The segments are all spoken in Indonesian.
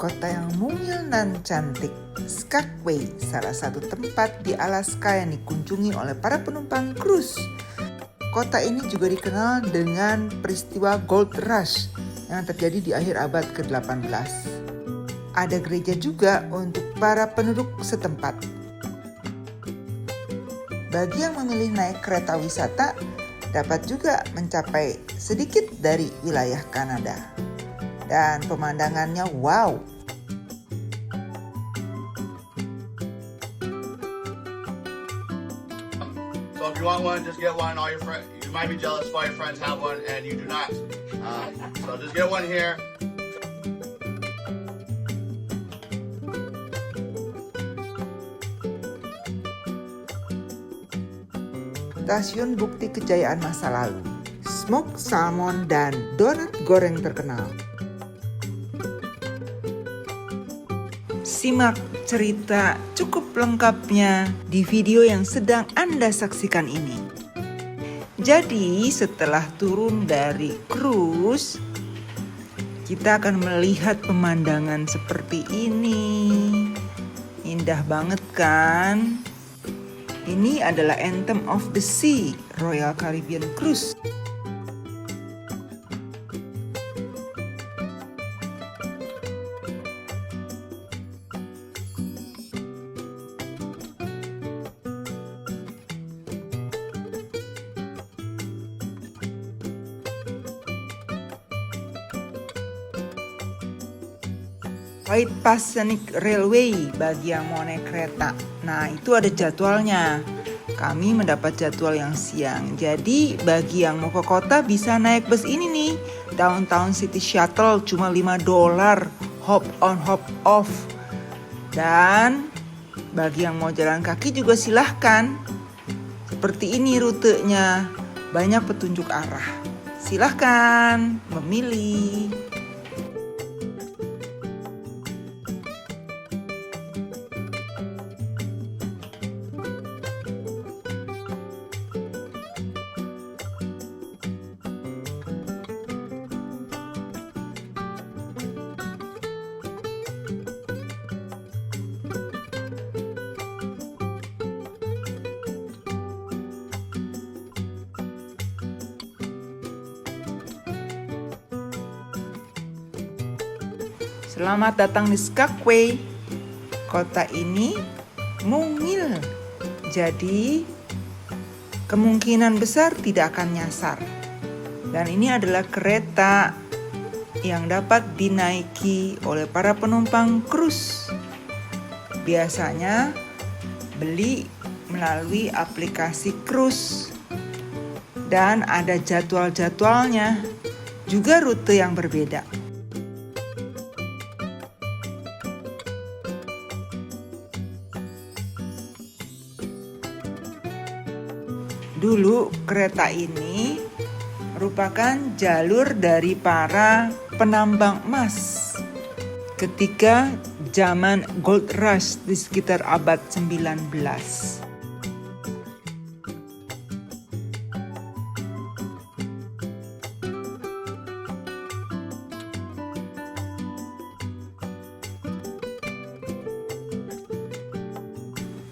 kota yang mungil dan cantik, Skagway, salah satu tempat di Alaska yang dikunjungi oleh para penumpang cruise. Kota ini juga dikenal dengan peristiwa Gold Rush yang terjadi di akhir abad ke-18. Ada gereja juga untuk para penduduk setempat. Bagi yang memilih naik kereta wisata, dapat juga mencapai sedikit dari wilayah Kanada. Dan pemandangannya wow. So if you want one, just get one. All your friends, you might be jealous if all your friends have one and you do not. So just get one here. Stasiun bukti kejayaan masa lalu, smoked salmon dan donat goreng terkenal. Simak cerita cukup lengkapnya di video yang sedang Anda saksikan ini. Jadi setelah turun dari cruise, kita akan melihat pemandangan seperti ini. Indah banget kan? Ini adalah Anthem of the Sea, Royal Caribbean Cruise. White Pacific Railway bagi yang mau naik kereta. Nah, itu ada jadwalnya. Kami mendapat jadwal yang siang. Jadi, bagi yang mau ke kota bisa naik bus ini nih. Downtown City Shuttle cuma $5. Hop on, hop off. Dan bagi yang mau jalan kaki juga silahkan. Seperti ini rutenya. Banyak petunjuk arah. Silahkan memilih. Selamat datang di Skagway. Kota ini mungil, jadi kemungkinan besar tidak akan nyasar. Dan ini adalah kereta yang dapat dinaiki oleh para penumpang cruise. Biasanya beli melalui aplikasi cruise dan ada jadwal-jadwalnya, juga rute yang berbeda. Dulu kereta ini merupakan jalur dari para penambang emas ketika zaman Gold Rush di sekitar abad 19.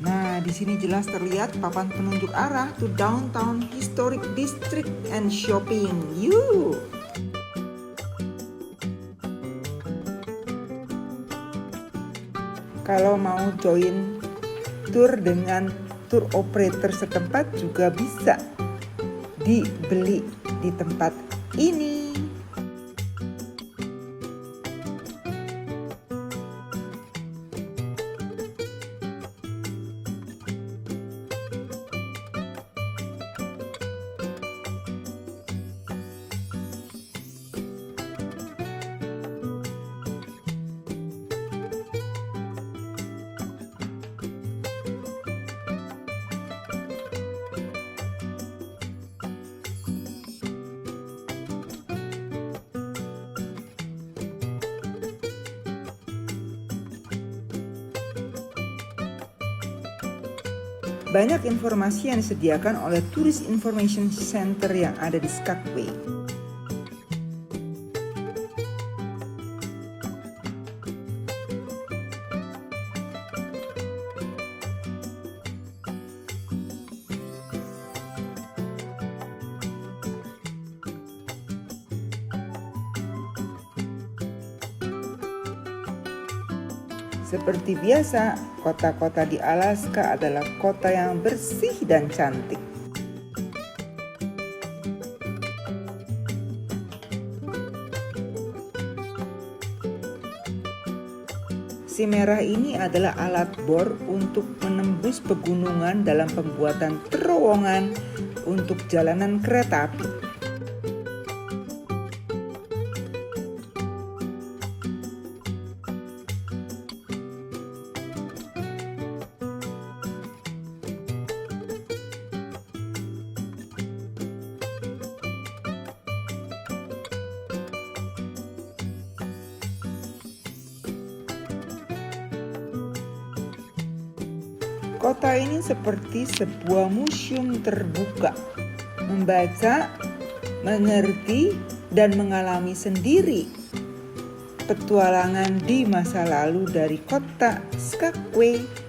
Nah, di sini jelas terlihat papan penunjuk arah to Downtown Historic District and Shopping. Yuk! Kalau mau join tour dengan tour operator setempat juga bisa dibeli di tempat ini. Banyak informasi yang disediakan oleh Tourist Information Center yang ada di Skagway. Seperti biasa, kota-kota di Alaska adalah kota yang bersih dan cantik. Si merah ini adalah alat bor untuk menembus pegunungan dalam pembuatan terowongan untuk jalanan kereta api. Kota ini seperti sebuah museum terbuka, membaca, mengerti, dan mengalami sendiri petualangan di masa lalu dari kota Skagway.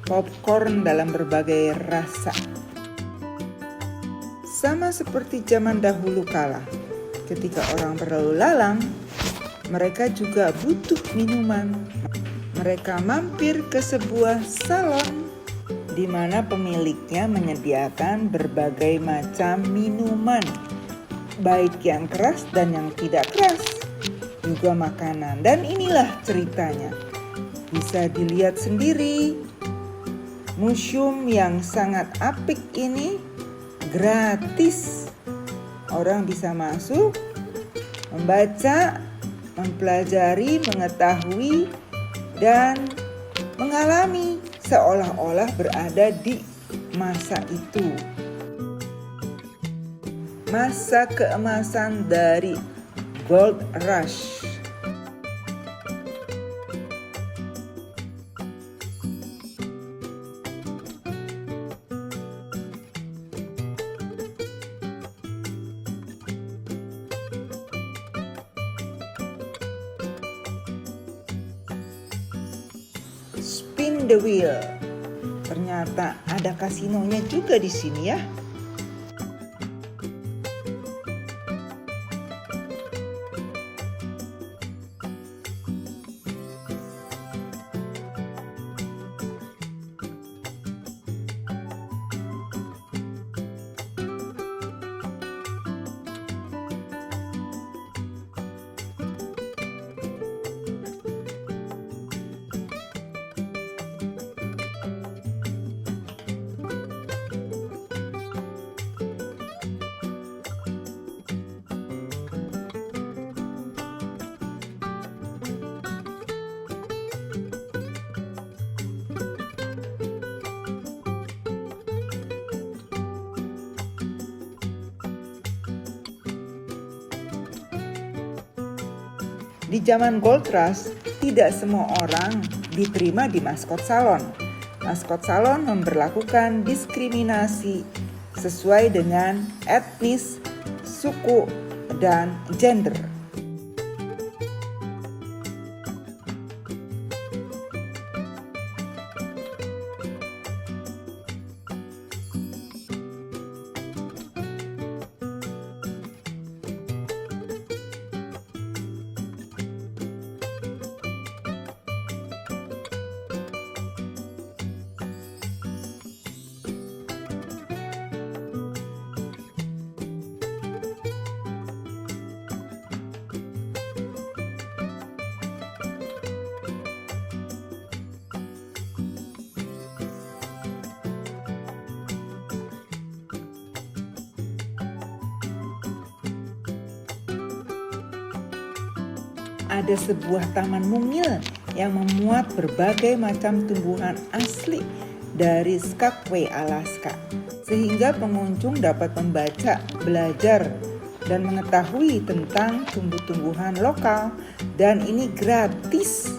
Popcorn dalam berbagai rasa. Sama seperti zaman dahulu kala, ketika orang berlalu lalang, mereka juga butuh minuman. Mereka mampir ke sebuah salon di mana pemiliknya menyediakan berbagai macam minuman, baik yang keras dan yang tidak keras, juga makanan. Dan inilah ceritanya. Bisa dilihat sendiri. Museum yang sangat apik ini gratis. Orang bisa masuk, membaca, mempelajari, mengetahui, dan mengalami seolah-olah berada di masa itu. Masa keemasan dari Gold Rush. Spin the wheel. Ternyata ada kasinonya juga di sini ya. Di zaman Gold Rush, tidak semua orang diterima di maskot salon. Maskot salon memberlakukan diskriminasi sesuai dengan etnis, suku, dan gender. Ada sebuah taman mungil yang memuat berbagai macam tumbuhan asli dari Skagway, Alaska, sehingga pengunjung dapat membaca, belajar, dan mengetahui tentang tumbuh-tumbuhan lokal, dan ini gratis.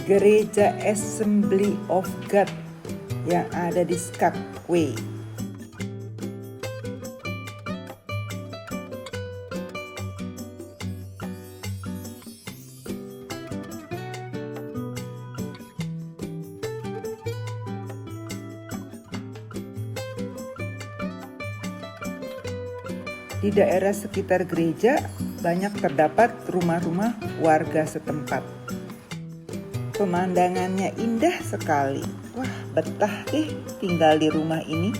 Gereja Assembly of God yang ada di Skagway. Di daerah sekitar gereja banyak terdapat rumah-rumah warga setempat. Pemandangannya indah sekali. Wah, betah deh tinggal di rumah ini.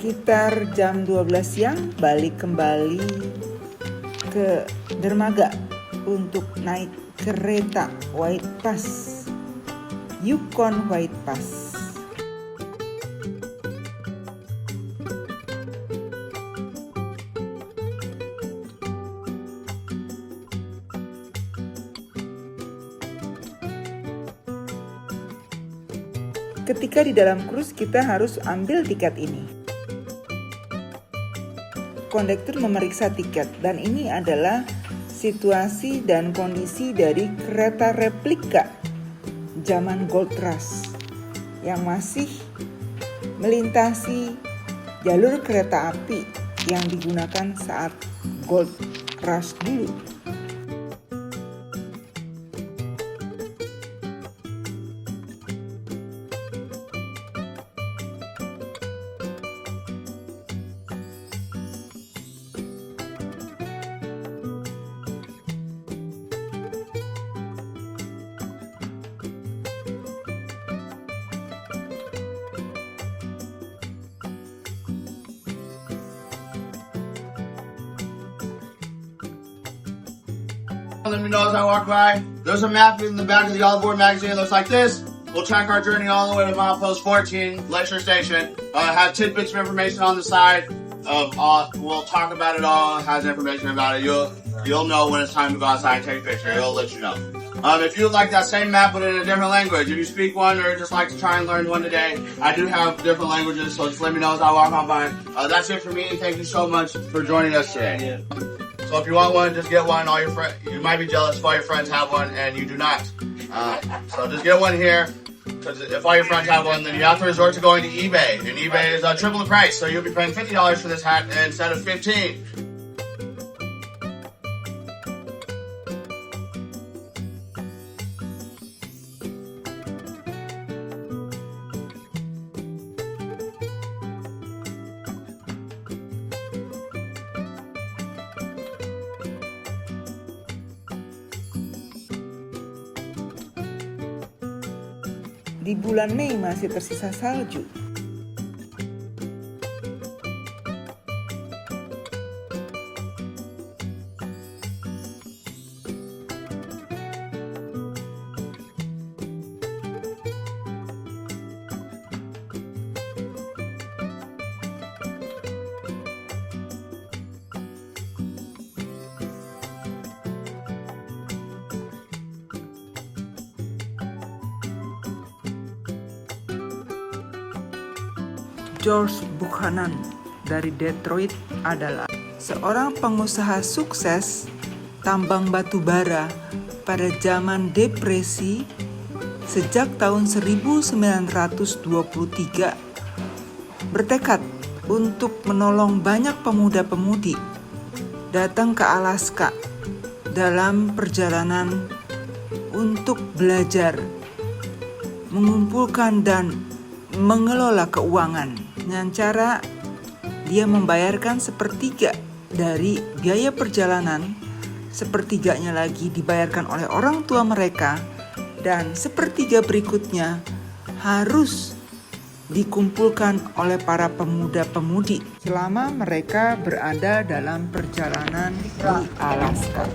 Sekitar jam 12 siang balik kembali ke dermaga untuk naik kereta White Pass, Yukon White Pass. Ketika di dalam krus kita harus ambil tiket ini. Kondektur memeriksa tiket dan ini adalah situasi dan kondisi dari kereta replika zaman Gold Rush yang masih melintasi jalur kereta api yang digunakan saat Gold Rush dulu. Let me know as I walk by. There's a map in the back of the All Aboard magazine. It looks like this. We'll track our journey all the way to milepost 14, Glacier Station. Have tidbits of information on the side. We'll talk about it all. Has information about it. You'll know when it's time to go outside and take a picture. It'll let you know. If you would like that same map but in a different language, if you speak one or just like to try and learn one today, I do have different languages, so just let me know as I walk on by. That's it for me. Thank you so much for joining us today. So if you want one, just get one. All your friends, you might be jealous if all your friends have one and you do not. So just get one here. Because if all your friends have one, then you have to resort to going to eBay. And eBay is triple the price, so you'll be paying $50 for this hat instead of $15. Di bulan Mei masih tersisa salju. George Buchanan dari Detroit adalah seorang pengusaha sukses tambang batu bara pada zaman depresi sejak tahun 1923, bertekad untuk menolong banyak pemuda-pemudi datang ke Alaska dalam perjalanan untuk belajar, mengumpulkan dan mengelola keuangan dengan cara dia membayarkan sepertiga dari biaya perjalanan, sepertiganya lagi dibayarkan oleh orang tua mereka, dan sepertiga berikutnya harus dikumpulkan oleh para pemuda-pemudi selama mereka berada dalam perjalanan di Alaska.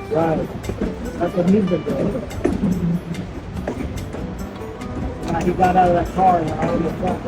Right. That's what he's been doing. He got out of that car and out of the front.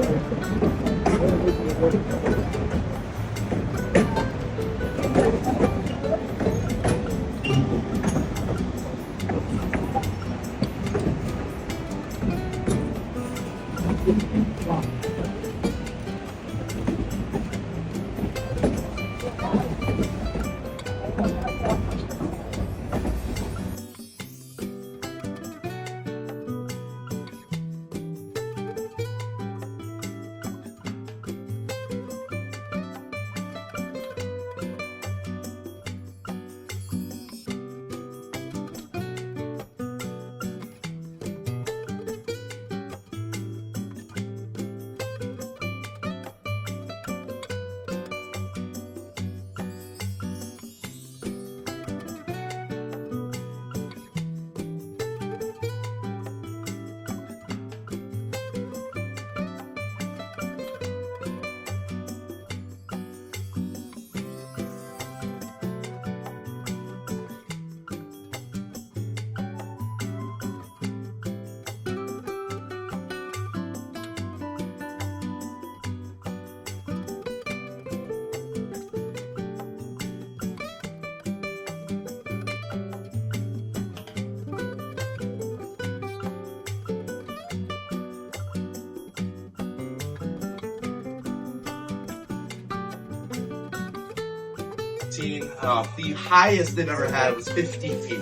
The highest they've ever had was 50 feet.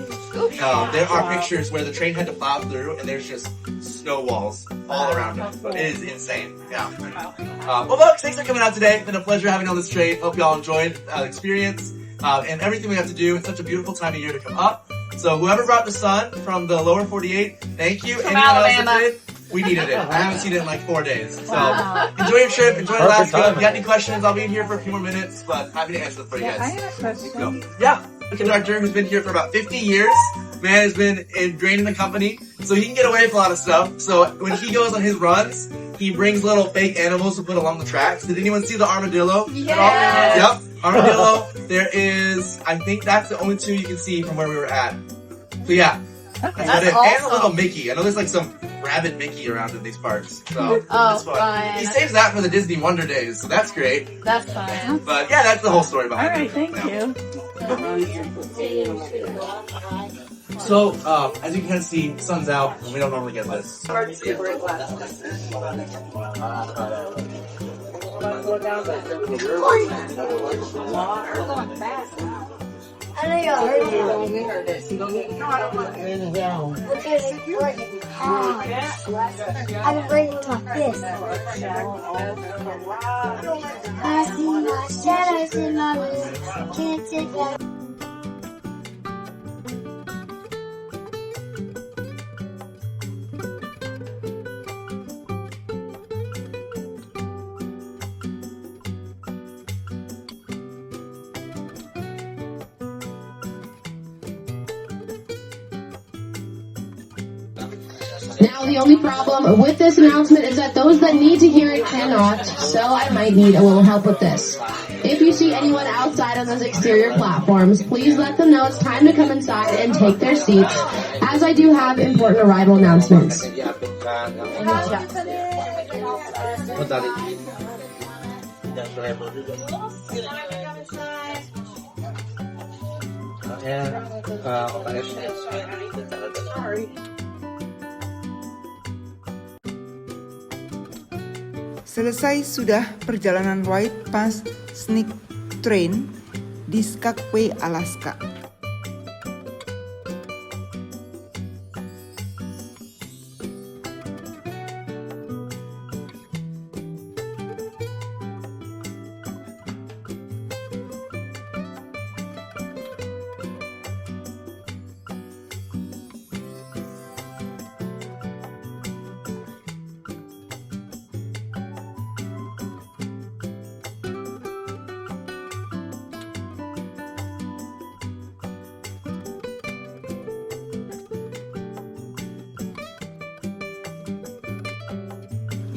There are pictures where the train had to plow through and there's just snow walls all around it. It is insane. Yeah. Well, folks, thanks for coming out today. It's been a pleasure having you on this train. Hope you all enjoyed the experience and everything we have to do. It's such a beautiful time of year to come up. So whoever brought the sun from the lower 48, thank you. From Anyone else Alabama. that did? We needed it. I haven't seen it in like 4 days. So enjoy your trip. Enjoy Alaska. If you got any questions, I'll be in here for a few more minutes, but happy to answer them for you guys. I have a question. Yeah, the conductor who's been here for about 50 years. Man has been ingrained in the company, so he can get away with a lot of stuff. So when he goes on his runs, he brings little fake animals to put along the tracks. Did anyone see the armadillo? Yes. Yep, armadillo. There is, I think that's the only two you can see from where we were at. So yeah, that's about it. And a awesome. little Mickey. I know there's like some rabid Mickey around in these parks. So that's fun. fun. He saves that for the Disney Wonder Days, so that's great. That's fun. But yeah, that's the whole story behind All it. right, thank Yeah. you. So, as you can see, the sun's out, and we don't normally get this. I know y'all heard it. We heard it. No, I don't want it. Because it's working hard. I've been waiting with my fist. I see my shadows in my room. Can't take that. Now, the only problem with this announcement is that those that need to hear it cannot, so I might need a little help with this. If you see anyone outside on those exterior platforms, please let them know it's time to come inside and take their seats, as I do have important arrival announcements. Selesai sudah perjalanan White Pass Scenic Train di Skagway, Alaska.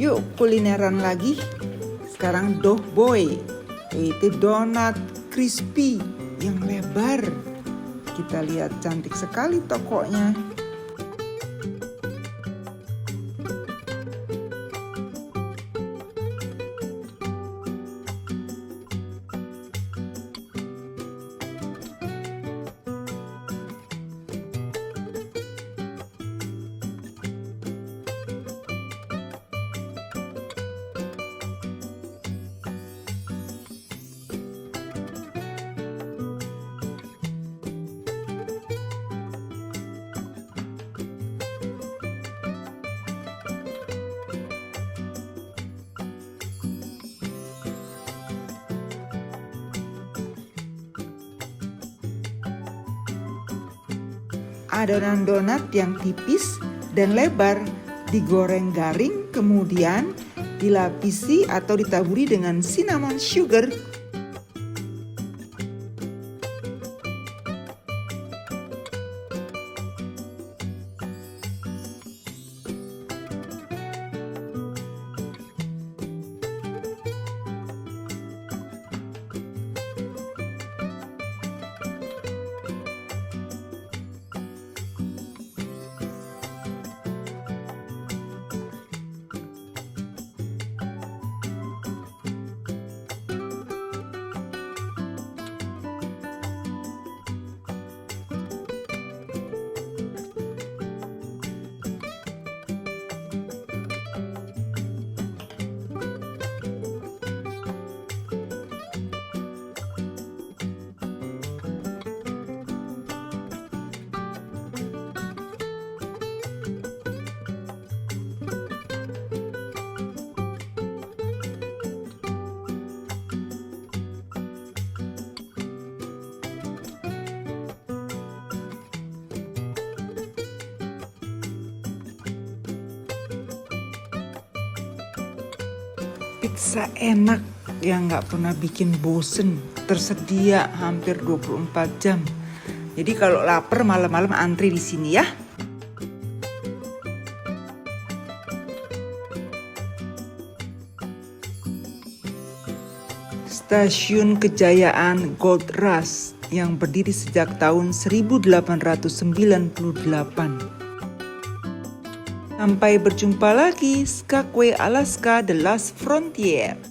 Yuk kulineran lagi. Sekarang Dough Boy, yaitu donat crispy yang lebar. Kita lihat cantik sekali tokonya. Adonan donat yang tipis dan lebar digoreng garing, kemudian dilapisi atau ditaburi dengan cinnamon sugar. Pizza enak yang nggak pernah bikin bosen, tersedia hampir 24 jam. Jadi kalau lapar malam-malam antri di sini ya. Stasiun Kejayaan Gold Rush yang berdiri sejak tahun 1898. Sampai berjumpa lagi, Skagway, Alaska, The Last Frontier.